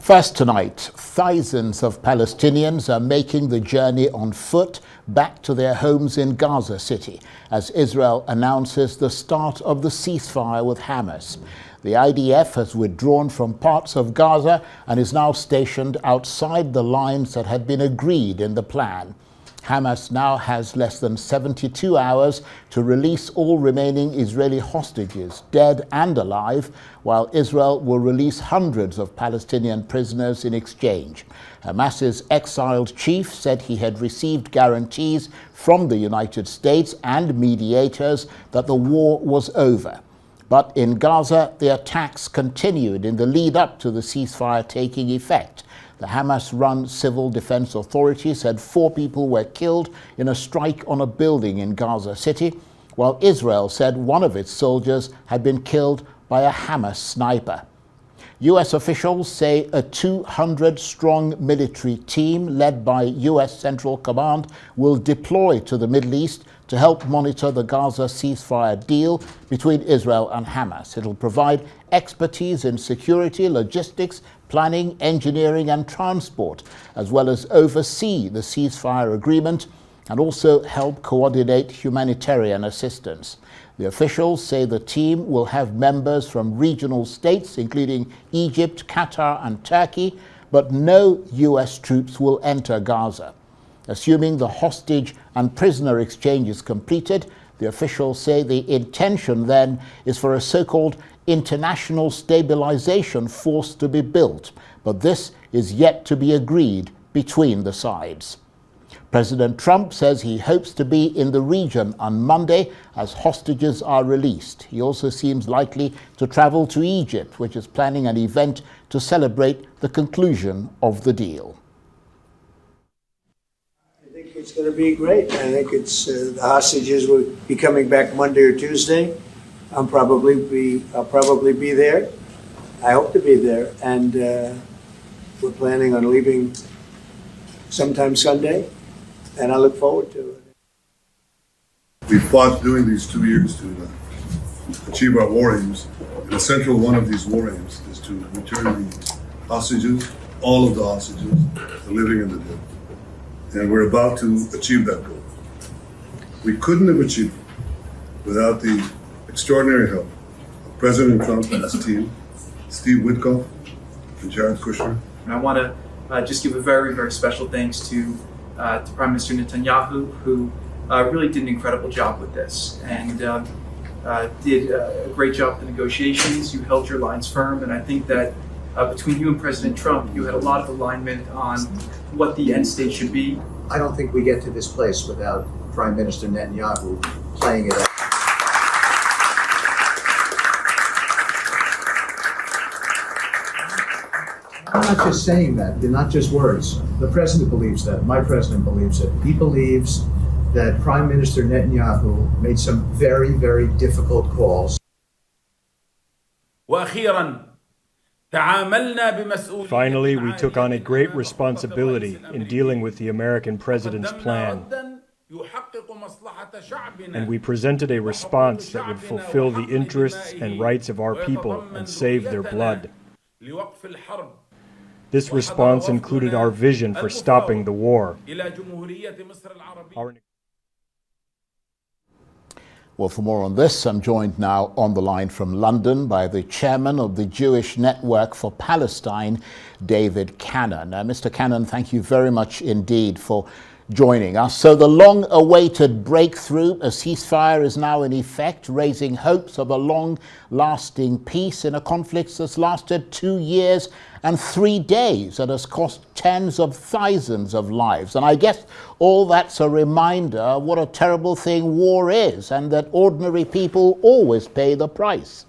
First tonight, thousands of Palestinians are making the journey on foot back to their homes in Gaza City as Israel announces the start of the ceasefire with Hamas. The IDF has withdrawn from parts of Gaza and is now stationed outside the lines that had been agreed in the plan. Hamas now has less than 72 hours to release all remaining Israeli hostages, dead and alive, while Israel will release hundreds of Palestinian prisoners in exchange. Hamas's exiled chief said he had received guarantees from the United States and mediators that the war was over. But in Gaza, the attacks continued in the lead up to the ceasefire taking effect. The Hamas-run Civil Defense Authority said 4 people were killed in a strike on a building in Gaza City, while Israel said one of its soldiers had been killed by a Hamas sniper. U.S. officials say a 200-strong military team led by U.S. Central Command will deploy to the Middle East to help monitor the Gaza ceasefire deal between Israel and Hamas. It'll provide expertise in security, logistics, planning, engineering and transport, as well as oversee the ceasefire agreement and also help coordinate humanitarian assistance. The officials say the team will have members from regional states, including Egypt, Qatar and Turkey, but no U.S. troops will enter Gaza. Assuming the hostage and prisoner exchange is completed, the officials say the intention then is for a so-called international stabilization force to be built, but this is yet to be agreed between the sides. President Trump says he hopes to be in the region on Monday as hostages are released. He also seems likely to travel to Egypt, which is planning an event to celebrate the conclusion of the deal. I think it's going to be great. I think it's the hostages will be coming back Monday or Tuesday. I'll probably be there. I hope to be there, and we're planning on leaving sometime Sunday, and I look forward to it. We fought during these 2 years to achieve our war aims, and the central one of these war aims is to return the hostages, all of the hostages, the living and the dead. And we're about to achieve that goal. We couldn't have achieved it without the extraordinary help of President Trump and his team, Steve Witkoff and Jared Kushner. And I want to just give a very, very special thanks to Prime Minister Netanyahu, who really did an incredible job with this and did a great job with the negotiations. You held your lines firm, and I think that between you and President Trump, you had a lot of alignment on what the end state should be. I don't think we get to this place without Prime Minister Netanyahu playing it out. I'm not just saying that, they're not just words. The president believes that, my president believes it. He believes that Prime Minister Netanyahu made some very, very difficult calls. Finally, we took on a great responsibility in dealing with the American president's plan. And we presented a response that would fulfill the interests and rights of our people and save their blood. This response included our vision for stopping the war. Well, for more on this, I'm joined now on the line from London by the chairman of the Jewish Network for Palestine, David Canon. Mr. Canon, thank you very much indeed for joining us. So the long-awaited breakthrough, a ceasefire, is now in effect, raising hopes of a long-lasting peace in a conflict that's lasted 2 years and 3 days and has cost tens of thousands of lives. And I guess all that's a reminder of what a terrible thing war is and that ordinary people always pay the price.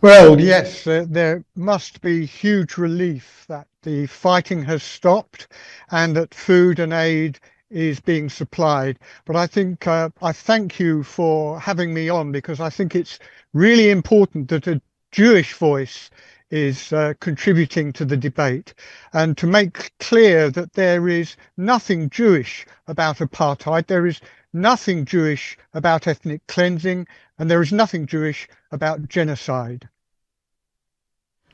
Well, yes, there must be huge relief that the fighting has stopped and that food and aid is being supplied. But I think I thank you for having me on, because I think it's really important that a Jewish voice is contributing to the debate, and to make clear that there is nothing Jewish about apartheid, there is nothing Jewish about ethnic cleansing, and there is nothing Jewish about genocide.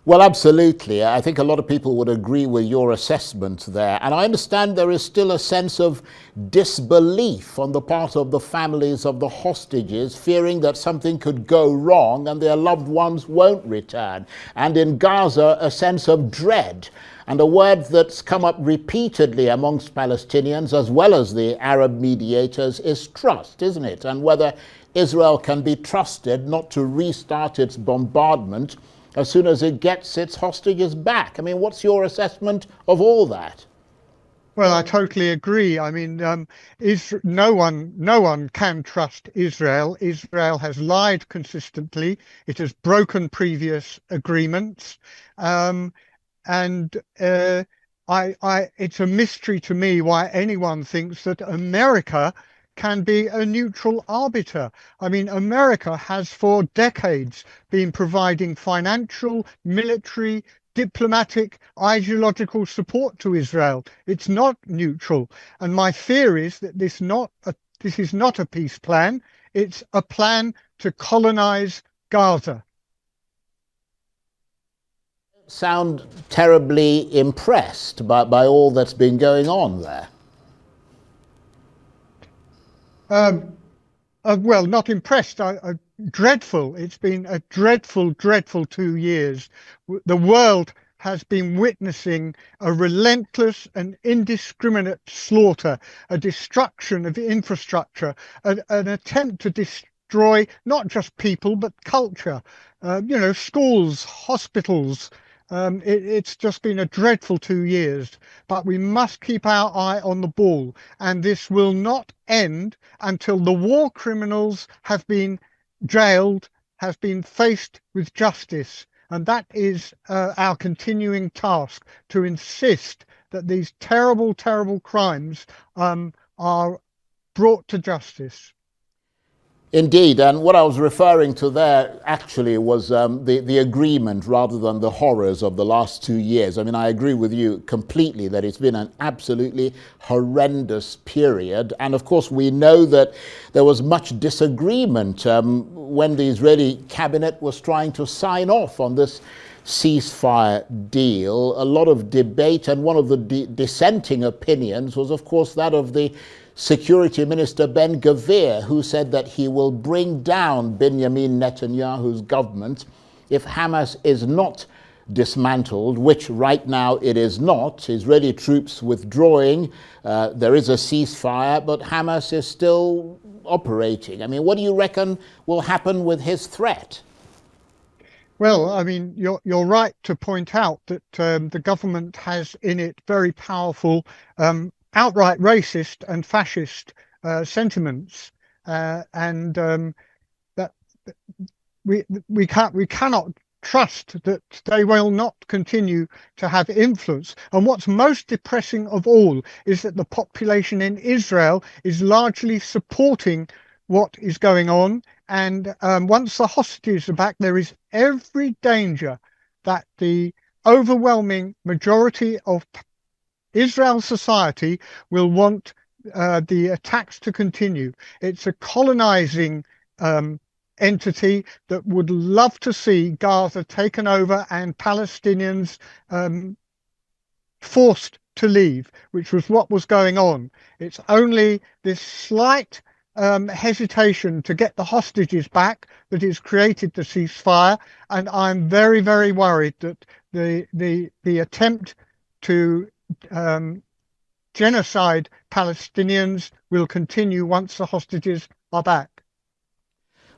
Well, absolutely. I think a lot of people would agree with your assessment there. And I understand there is still a sense of disbelief on the part of the families of the hostages, fearing that something could go wrong and their loved ones won't return. And in Gaza, a sense of dread. And a word that's come up repeatedly amongst Palestinians, as well as the Arab mediators, is trust, isn't it? And whether Israel can be trusted not to restart its bombardment as soon as it gets its hostages back. I mean, what's your assessment of all that? Well, I totally agree. I mean, no one can trust Israel. Israel has lied consistently. It has broken previous agreements, and it's a mystery to me why anyone thinks that America can be a neutral arbiter. I mean, America has for decades been providing financial, military, diplomatic, ideological support to Israel. It's not neutral. And my fear is that this is not a peace plan. It's a plan to colonize Gaza. Sound terribly impressed by all that's been going on there. Well, not impressed. Dreadful. It's been a dreadful, dreadful 2 years. The world has been witnessing a relentless and indiscriminate slaughter, a destruction of infrastructure, an attempt to destroy not just people but culture. Schools, hospitals. It's just been a dreadful 2 years, but we must keep our eye on the ball, and this will not end until the war criminals have been jailed, have been faced with justice. And that is our continuing task, to insist that these terrible, terrible crimes are brought to justice. Indeed, and what I was referring to there actually was the agreement rather than the horrors of the last 2 years. I mean, I agree with you completely that it's been an absolutely horrendous period. And of course, we know that there was much disagreement when the Israeli cabinet was trying to sign off on this ceasefire deal. A lot of debate, and one of the dissenting opinions was, of course, that of the Security Minister Ben-Gvir, who said that he will bring down Benjamin Netanyahu's government if Hamas is not dismantled, which right now it is not. Israeli troops withdrawing, there is a ceasefire, but Hamas is still operating. I mean, what do you reckon will happen with his threat? Well, I mean, you're right to point out that the government has in it very powerful outright racist and fascist sentiments, and that we cannot trust that they will not continue to have influence. And what's most depressing of all is that the population in Israel is largely supporting what is going on. And once the hostages are back, there is every danger that the overwhelming majority of Israel society will want the attacks to continue. It's a colonizing entity that would love to see Gaza taken over and Palestinians forced to leave, which was what was going on. It's only this slight hesitation to get the hostages back that has created the ceasefire, and I'm very, very worried that the attempt to genocide Palestinians will continue once the hostages are back.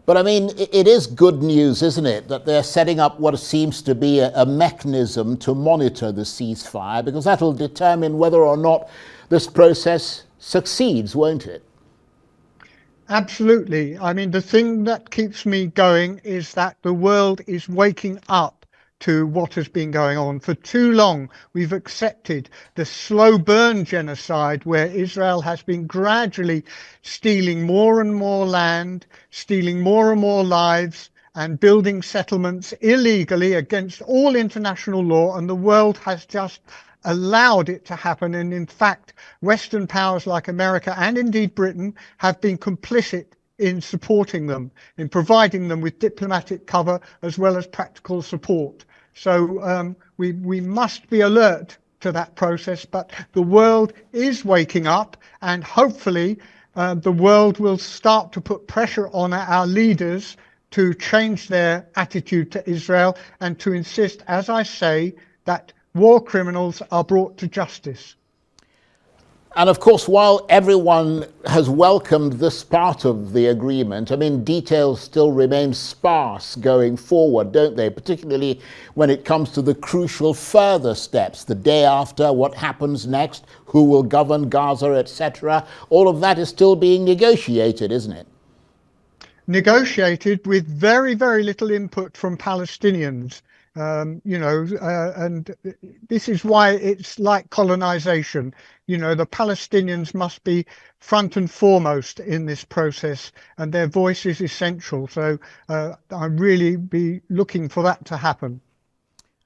But I mean, it is good news, isn't it, that they're setting up what seems to be a mechanism to monitor the ceasefire, because that'll determine whether or not this process succeeds, won't it? Absolutely. I mean, the thing that keeps me going is that the world is waking up to what has been going on. For too long, we've accepted the slow burn genocide where Israel has been gradually stealing more and more land, stealing more and more lives, and building settlements illegally against all international law, and the world has just allowed it to happen. And in fact, Western powers like America and indeed Britain have been complicit in supporting them, in providing them with diplomatic cover as well as practical support. So we must be alert to that process, but the world is waking up, and hopefully the world will start to put pressure on our leaders to change their attitude to Israel and to insist, as I say, that war criminals are brought to justice. And of course, while everyone has welcomed this part of the agreement, I mean, details still remain sparse going forward, don't they? Particularly when it comes to the crucial further steps, the day after, what happens next, who will govern Gaza, etc. All of that is still being negotiated, isn't it? Negotiated with very, very little input from Palestinians. And this is why it's like colonization. The Palestinians must be front and foremost in this process, and their voice is essential. So I really be looking for that to happen.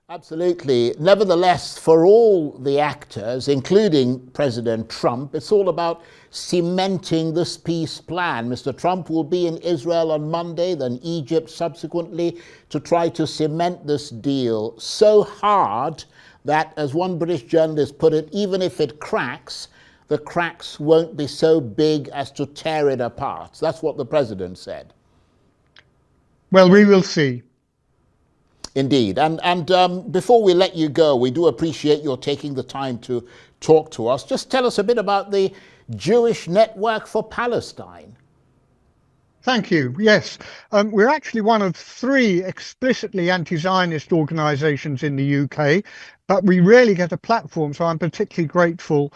Absolutely. Nevertheless, for all the actors, including President Trump, it's all about cementing this peace plan. Mr. Trump will be in Israel on Monday, then Egypt subsequently, to try to cement this deal so hard that, as one British journalist put it, even if it cracks, the cracks won't be so big as to tear it apart. That's what the president said. Well, we will see. Indeed. And before we let you go, we do appreciate your taking the time to talk to us. Just tell us a bit about the Jewish Network for Palestine. Thank you. Yes, we're actually one of 3 explicitly anti-Zionist organisations in the UK, but we rarely get a platform, so I'm particularly grateful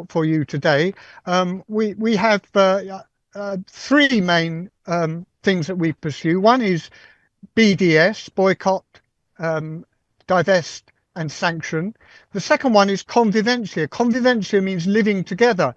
for you today. We have 3 main things that we pursue. One is BDS, boycott, divest and sanction. The second one is convivencia. Convivencia means living together.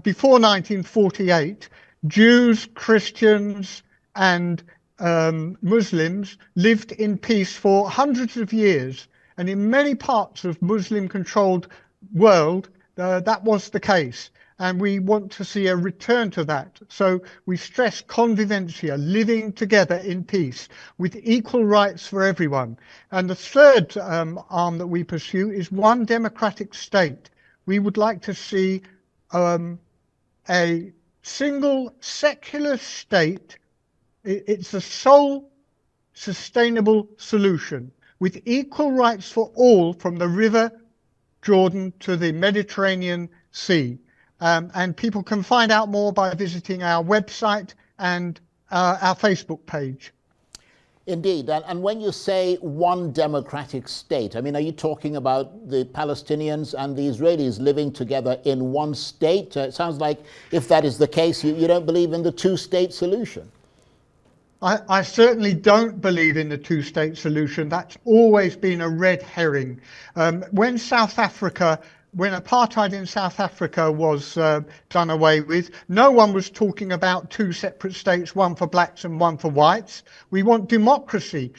Before 1948, Jews, Christians and Muslims lived in peace for hundreds of years. And in many parts of Muslim-controlled world, that was the case. And we want to see a return to that. So we stress convivencia, living together in peace with equal rights for everyone. And the third arm that we pursue is one democratic state. We would like to see a single secular state. It's the sole sustainable solution with equal rights for all from the River Jordan to the Mediterranean Sea. And people can find out more by visiting our website and our Facebook page. Indeed. And when you say one democratic state, I mean, are you talking about the Palestinians and the Israelis living together in one state? It sounds like if that is the case, you don't believe in the two-state solution. I certainly don't believe in the two-state solution. That's always been a red herring. When apartheid in South Africa was done away with, no one was talking about 2 separate states, one for blacks and one for whites. We want democracy.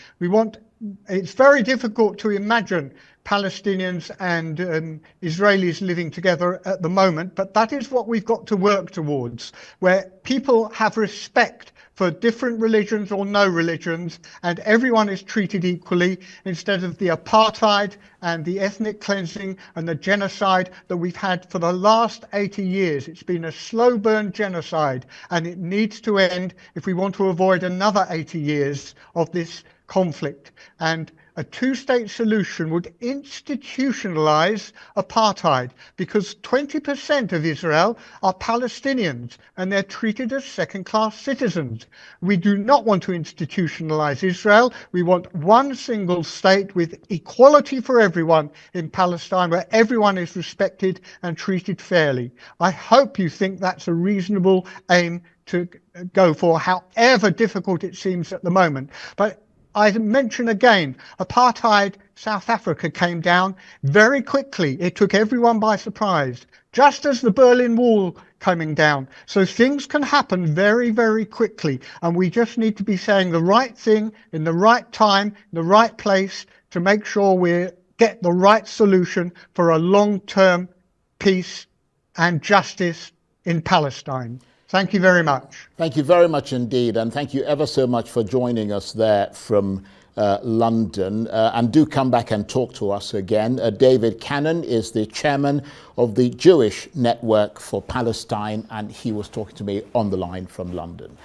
It's very difficult to imagine Palestinians and Israelis living together at the moment, but that is what we've got to work towards, where people have respect for different religions or no religions, and everyone is treated equally instead of the apartheid and the ethnic cleansing and the genocide that we've had for the last 80 years. It's been a slow burn genocide, and it needs to end if we want to avoid another 80 years of this conflict. And a two-state solution would institutionalize apartheid, because 20% of Israel are Palestinians and they're treated as second-class citizens. We do not want to institutionalize Israel. We want one single state with equality for everyone in Palestine, where everyone is respected and treated fairly. I hope you think that's a reasonable aim to go for, however difficult it seems at the moment. But I mention again, apartheid South Africa came down very quickly. It took everyone by surprise, just as the Berlin Wall coming down. So things can happen very, very quickly. And we just need to be saying the right thing in the right time, the right place, to make sure we get the right solution for a long-term peace and justice in Palestine. Thank you very much. Thank you very much indeed, and thank you ever so much for joining us there from London. And do come back and talk to us again. David Canon is the chairman of the Jewish Network for Palestine, and he was talking to me on the line from London.